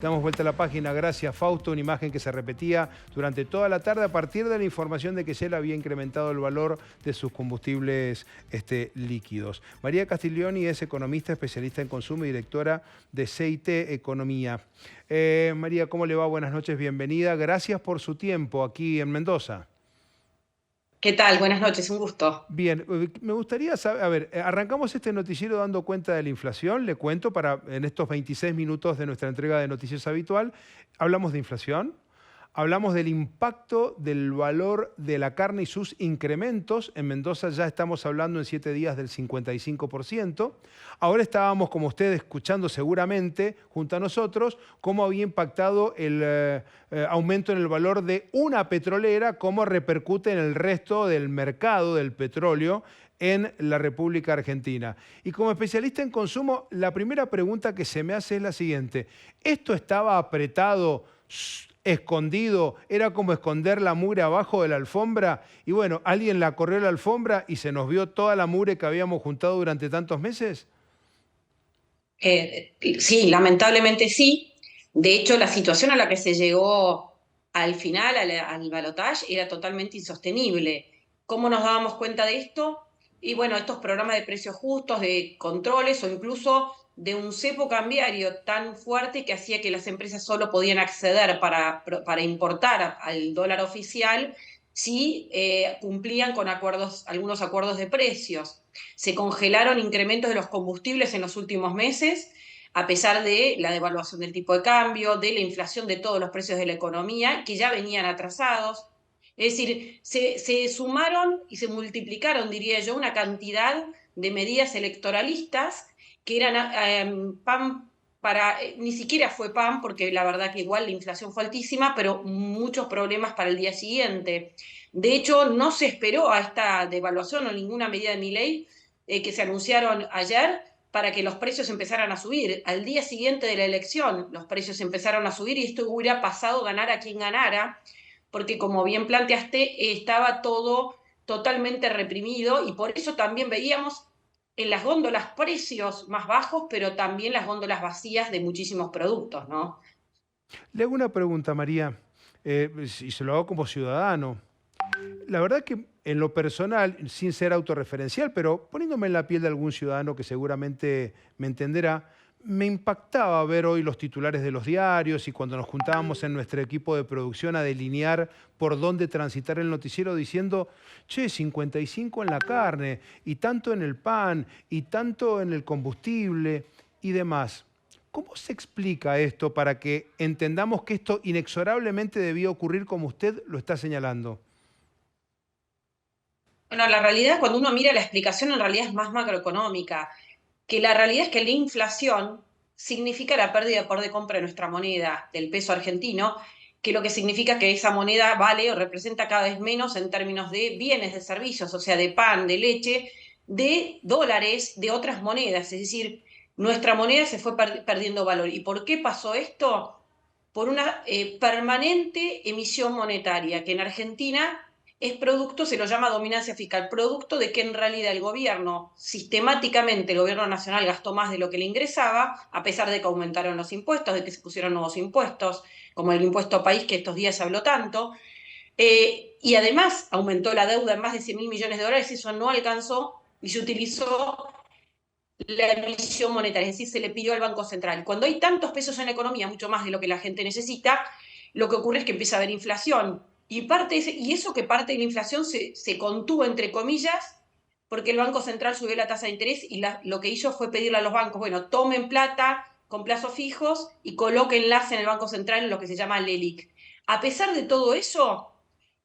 Damos vuelta a la página, gracias Fausto, una imagen que se repetía durante toda la tarde a partir de la información de que Shell había incrementado el valor de sus combustibles líquidos. María Castiglioni es economista, especialista en consumo y directora de CIT Economía. María, ¿cómo le va? Buenas noches, bienvenida. Gracias por su tiempo aquí en Mendoza. ¿Qué tal? Buenas noches, un gusto. Bien, me gustaría saber, arrancamos este noticiero dando cuenta de la inflación, le cuento, en estos 26 minutos de nuestra entrega de noticias habitual, hablamos de inflación, hablamos del impacto del valor de la carne y sus incrementos. En Mendoza ya estamos hablando en 7 días del 55%. Ahora estábamos, como ustedes escuchando seguramente, junto a nosotros, cómo había impactado el aumento en el valor de una petrolera, cómo repercute en el resto del mercado del petróleo en la República Argentina. Y como especialista en consumo, la primera pregunta que se me hace es la siguiente. ¿Esto estaba apretado, escondido, era como esconder la mugre abajo de la alfombra? Y bueno, alguien la corrió la alfombra y se nos vio toda la mugre que habíamos juntado durante tantos meses? Sí, lamentablemente sí. De hecho, la situación a la que se llegó al final, al balotaje, era totalmente insostenible. ¿Cómo nos dábamos cuenta de esto? Y bueno, estos programas de precios justos, de controles o incluso de un cepo cambiario tan fuerte que hacía que las empresas solo podían acceder para importar al dólar oficial si cumplían con algunos acuerdos de precios. Se congelaron incrementos de los combustibles en los últimos meses, a pesar de la devaluación del tipo de cambio, de la inflación de todos los precios de la economía, que ya venían atrasados. Es decir, se sumaron y se multiplicaron, diría yo, una cantidad de medidas electoralistas que eran pan para, ni siquiera fue pan, porque la verdad que igual la inflación fue altísima, pero muchos problemas para el día siguiente. De hecho, no se esperó a esta devaluación o ninguna medida de Milei que se anunciaron ayer para que los precios empezaran a subir. Al día siguiente de la elección, los precios empezaron a subir y esto hubiera pasado ganar a quien ganara, porque como bien planteaste, estaba todo totalmente reprimido y por eso también veíamos en las góndolas precios más bajos, pero también las góndolas vacías de muchísimos productos, ¿no? Le hago una pregunta, María, y se lo hago como ciudadano. La verdad que en lo personal, sin ser autorreferencial, pero poniéndome en la piel de algún ciudadano que seguramente me entenderá, me impactaba ver hoy los titulares de los diarios y cuando nos juntábamos en nuestro equipo de producción a delinear por dónde transitar el noticiero diciendo, che, 55 en la carne y tanto en el pan y tanto en el combustible y demás. ¿Cómo se explica esto para que entendamos que esto inexorablemente debía ocurrir como usted lo está señalando? Bueno, la realidad, cuando uno mira la explicación, en realidad es más macroeconómica, que la realidad es que la inflación significa la pérdida de poder de compra de nuestra moneda, del peso argentino, que lo que significa que esa moneda vale o representa cada vez menos en términos de bienes, de servicios, o sea, de pan, de leche, de dólares, de otras monedas. Es decir, nuestra moneda se fue perdiendo valor. ¿Y por qué pasó esto? Por una permanente emisión monetaria, que en Argentina es producto, se lo llama dominancia fiscal, producto de que en realidad el gobierno, sistemáticamente el gobierno nacional gastó más de lo que le ingresaba, a pesar de que aumentaron los impuestos, de que se pusieron nuevos impuestos, como el impuesto país que estos días se habló tanto, y además aumentó la deuda en más de 100.000 millones de dólares, eso no alcanzó y se utilizó la emisión monetaria, es decir, se le pidió al Banco Central. Cuando hay tantos pesos en la economía, mucho más de lo que la gente necesita, lo que ocurre es que empieza a haber inflación. Y eso que parte de la inflación se contuvo, entre comillas, porque el Banco Central subió la tasa de interés y lo que hizo fue pedirle a los bancos, bueno, tomen plata con plazos fijos y colóquenlas en el Banco Central en lo que se llama LELIC. A pesar de todo eso,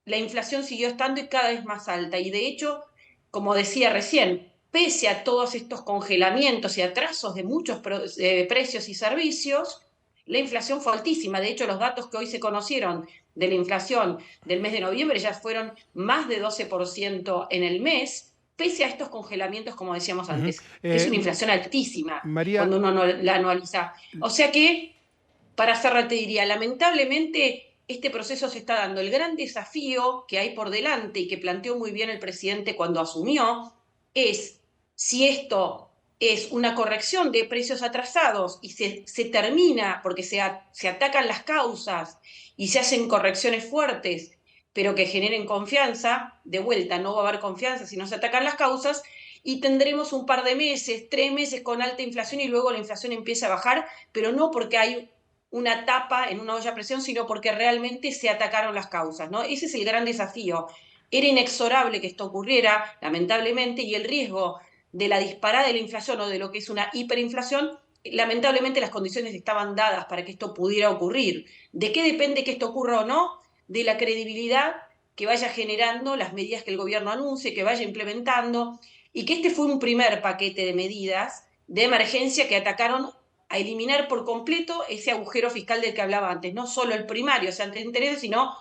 la inflación siguió estando y cada vez más alta. Y de hecho, como decía recién, pese a todos estos congelamientos y atrasos de muchos precios y servicios, la inflación fue altísima. De hecho, los datos que hoy se conocieron de la inflación del mes de noviembre ya fueron más de 12% en el mes, pese a estos congelamientos, como decíamos Ujú. antes. Es una inflación altísima María, cuando uno no la anualiza. O sea que, para cerrar, te diría, lamentablemente este proceso se está dando. El gran desafío que hay por delante y que planteó muy bien el presidente cuando asumió es si esto es una corrección de precios atrasados y se termina porque se atacan las causas y se hacen correcciones fuertes, pero que generen confianza, de vuelta no va a haber confianza si no se atacan las causas, y tendremos un par de meses, 3 meses con alta inflación y luego la inflación empieza a bajar, pero no porque hay una tapa en una olla a presión, sino porque realmente se atacaron las causas, ¿no? Ese es el gran desafío. Era inexorable que esto ocurriera, lamentablemente, y el riesgo de la disparada de la inflación o de lo que es una hiperinflación, lamentablemente las condiciones estaban dadas para que esto pudiera ocurrir. ¿De qué depende que esto ocurra o no? De la credibilidad que vaya generando las medidas que el gobierno anuncie, que vaya implementando, y que este fue un primer paquete de medidas de emergencia que atacaron a eliminar por completo ese agujero fiscal del que hablaba antes, no solo el primario, o sea, ante intereses, sino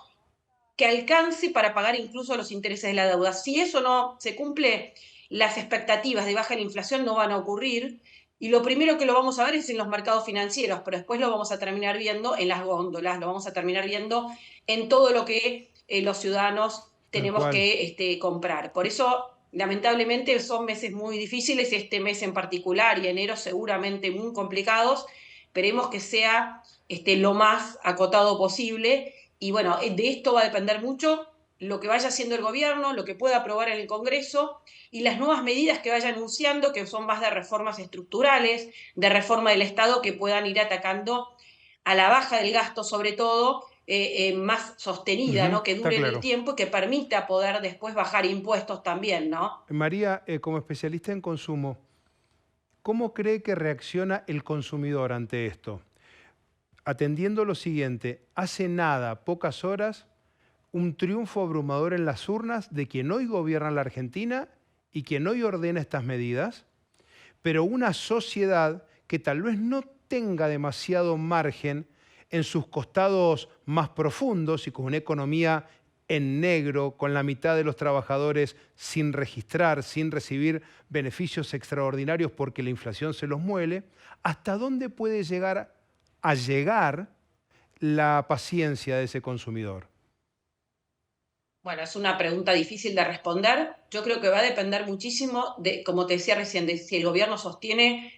que alcance para pagar incluso los intereses de la deuda. Si eso no se cumple, las expectativas de baja en la inflación no van a ocurrir, y lo primero que lo vamos a ver es en los mercados financieros, pero después lo vamos a terminar viendo en las góndolas, lo vamos a terminar viendo en todo lo que los ciudadanos Tal tenemos cual. que comprar. Por eso, lamentablemente, son meses muy difíciles, este mes en particular y enero seguramente muy complicados. Esperemos que sea lo más acotado posible, y bueno, de esto va a depender mucho lo que vaya haciendo el gobierno, lo que pueda aprobar en el Congreso y las nuevas medidas que vaya anunciando, que son más de reformas estructurales, de reforma del Estado, que puedan ir atacando a la baja del gasto, sobre todo, más sostenida, Ujú, ¿no? Que está dure en el claro. tiempo y que permita poder después bajar impuestos también, ¿no? María, como especialista en consumo, ¿cómo cree que reacciona el consumidor ante esto? Atendiendo lo siguiente, hace nada, pocas horas, un triunfo abrumador en las urnas de quien hoy gobierna la Argentina y quien hoy ordena estas medidas, pero una sociedad que tal vez no tenga demasiado margen en sus costados más profundos y con una economía en negro, con la mitad de los trabajadores sin registrar, sin recibir beneficios extraordinarios porque la inflación se los muele, ¿hasta dónde puede llegar a llegar la paciencia de ese consumidor? Bueno, es una pregunta difícil de responder. Yo creo que va a depender muchísimo de, como te decía recién, de si el gobierno sostiene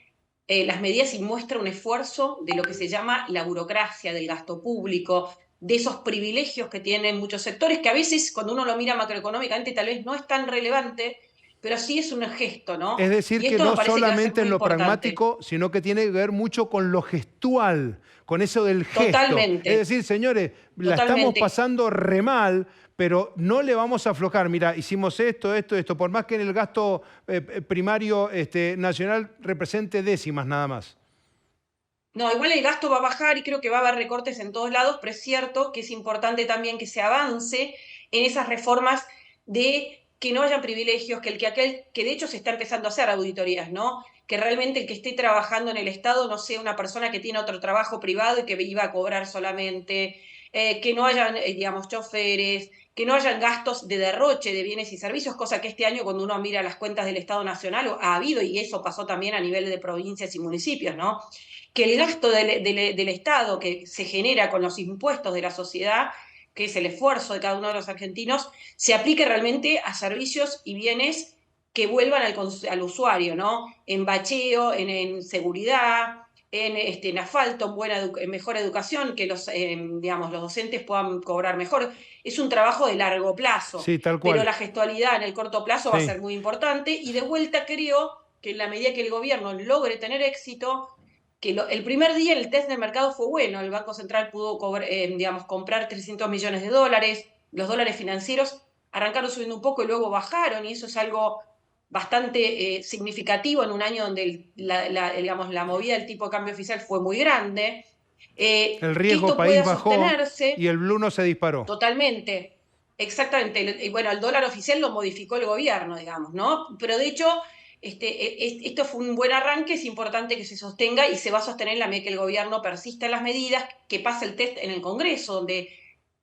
las medidas y muestra un esfuerzo de lo que se llama la burocracia, del gasto público, de esos privilegios que tienen muchos sectores, que a veces cuando uno lo mira macroeconómicamente tal vez no es tan relevante, pero sí es un gesto, ¿no? Es decir, Y que esto me no parece que va a ser solamente muy en lo importante. pragmático, sino que tiene que ver mucho con lo gestual, con eso del gesto. Es Totalmente, decir, señores, la estamos totalmente. pasando re mal, pero no le vamos a aflojar. Mira, hicimos esto, esto, esto, por más que en el gasto primario nacional represente décimas nada más. No, igual el gasto va a bajar y creo que va a haber recortes en todos lados, pero es cierto que es importante también que se avance en esas reformas de que no haya privilegios, que aquel, que de hecho se está empezando a hacer auditorías, ¿no? Que realmente el que esté trabajando en el Estado no sea una persona que tiene otro trabajo privado y que iba a cobrar solamente, que no hayan, digamos, choferes, que no hayan gastos de derroche de bienes y servicios, cosa que este año cuando uno mira las cuentas del Estado Nacional ha habido, y eso pasó también a nivel de provincias y municipios, ¿no? Que el gasto del Estado que se genera con los impuestos de la sociedad, que es el esfuerzo de cada uno de los argentinos, se aplique realmente a servicios y bienes que vuelvan al usuario, ¿no? En bacheo, en seguridad, en asfalto, en mejor educación, que digamos, los docentes puedan cobrar mejor. Es un trabajo de largo plazo, Sí, tal pero cual. la gestualidad en el corto plazo va a Sí. ser muy importante, y de vuelta creo que en la medida que el gobierno logre tener éxito, que el primer día el test de mercado fue bueno, el Banco Central pudo digamos, comprar 300 millones de dólares, los dólares financieros arrancaron subiendo un poco y luego bajaron, y eso es algo bastante significativo en un año donde digamos, la movida del tipo de cambio oficial fue muy grande, El que riesgo esto país pueda bajó y sostenerse. el blue no se disparó. Totalmente, exactamente. Y bueno, el dólar oficial lo modificó el gobierno, digamos, ¿no? Pero de hecho, esto fue un buen arranque, es importante que se sostenga y se va a sostener en la medida que el gobierno persista en las medidas, que pase el test en el Congreso, donde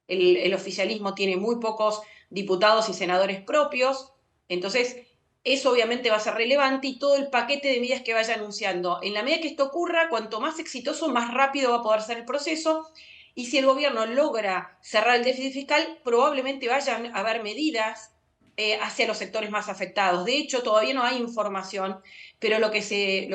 el oficialismo tiene muy pocos diputados y senadores propios. Entonces, eso obviamente va a ser relevante, y todo el paquete de medidas que vaya anunciando. En la medida que esto ocurra, cuanto más exitoso, más rápido va a poder ser el proceso. Y si el gobierno logra cerrar el déficit fiscal, probablemente vayan a haber medidas hacia los sectores más afectados. De hecho, todavía no hay información, pero lo que se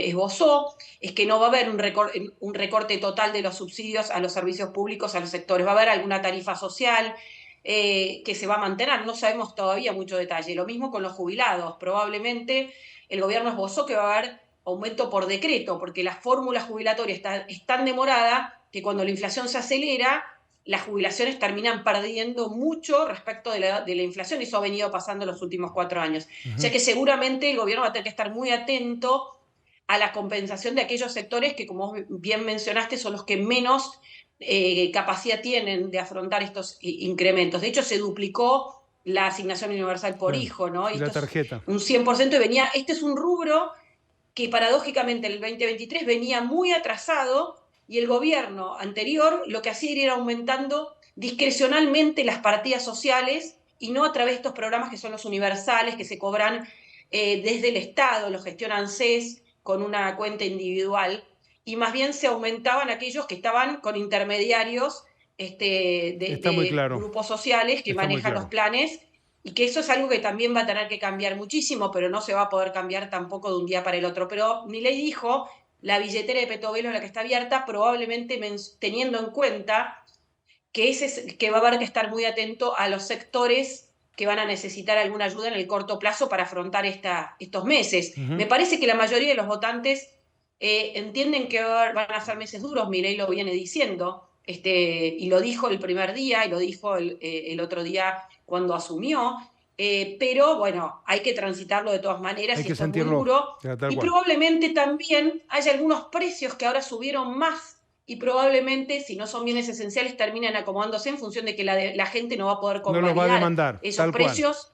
esbozó es que no va a haber un recorte total de los subsidios a los servicios públicos, a los sectores. Va a haber alguna tarifa social que se va a mantener. No sabemos todavía mucho detalle. Lo mismo con los jubilados. Probablemente el gobierno esbozó que va a haber aumento por decreto, porque la fórmula jubilatoria es tan demorada que cuando la inflación se acelera, las jubilaciones terminan perdiendo mucho respecto de la inflación, y eso ha venido pasando en los últimos 4 años. O sea que seguramente el gobierno va a tener que estar muy atento a la compensación de aquellos sectores que, como bien mencionaste, son los que menos capacidad tienen de afrontar estos incrementos. De hecho, se duplicó la asignación universal por hijo, ¿no? Y Y la esto es tarjeta. un 100% y venía, este es un rubro que paradójicamente en el 2023 venía muy atrasado, y el gobierno anterior lo que hacía era ir aumentando discrecionalmente las partidas sociales y no a través de estos programas que son los universales, que se cobran desde el Estado, los gestiona ANSES con una cuenta individual, y más bien se aumentaban aquellos que estaban con intermediarios Está muy de claro. grupos sociales que Está muy manejan los claro. planes, y que eso es algo que también va a tener que cambiar muchísimo, pero no se va a poder cambiar tampoco de un día para el otro. Pero Milei dijo, la billetera de Petovelo es la que está abierta, probablemente teniendo en cuenta que va a haber que estar muy atento a los sectores que van a necesitar alguna ayuda en el corto plazo para afrontar estos meses. Me parece que la mayoría de los votantes entienden que van a ser meses duros. Milei lo viene diciendo, y lo dijo el primer día, y lo dijo el otro día cuando asumió, pero bueno, hay que transitarlo de todas maneras, Hay y que esto es muy sentirlo, duro, tal y cual. probablemente también haya algunos precios que ahora subieron más, y probablemente, si no son bienes esenciales, terminan acomodándose en función de que la gente no va a poder No los va a convalidar demandar, esos tal cual. precios.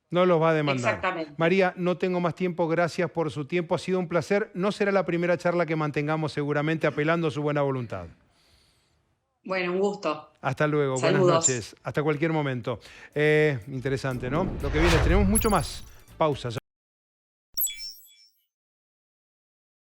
No los va a demandar. Exactamente. María, no tengo más tiempo, gracias por su tiempo, ha sido un placer. No será la primera charla que mantengamos, seguramente apelando a su buena voluntad. Bueno, un gusto. Hasta luego, buenas Saludos. noches, hasta cualquier momento. Interesante, ¿no? Lo que viene, tenemos mucho más. Pausa.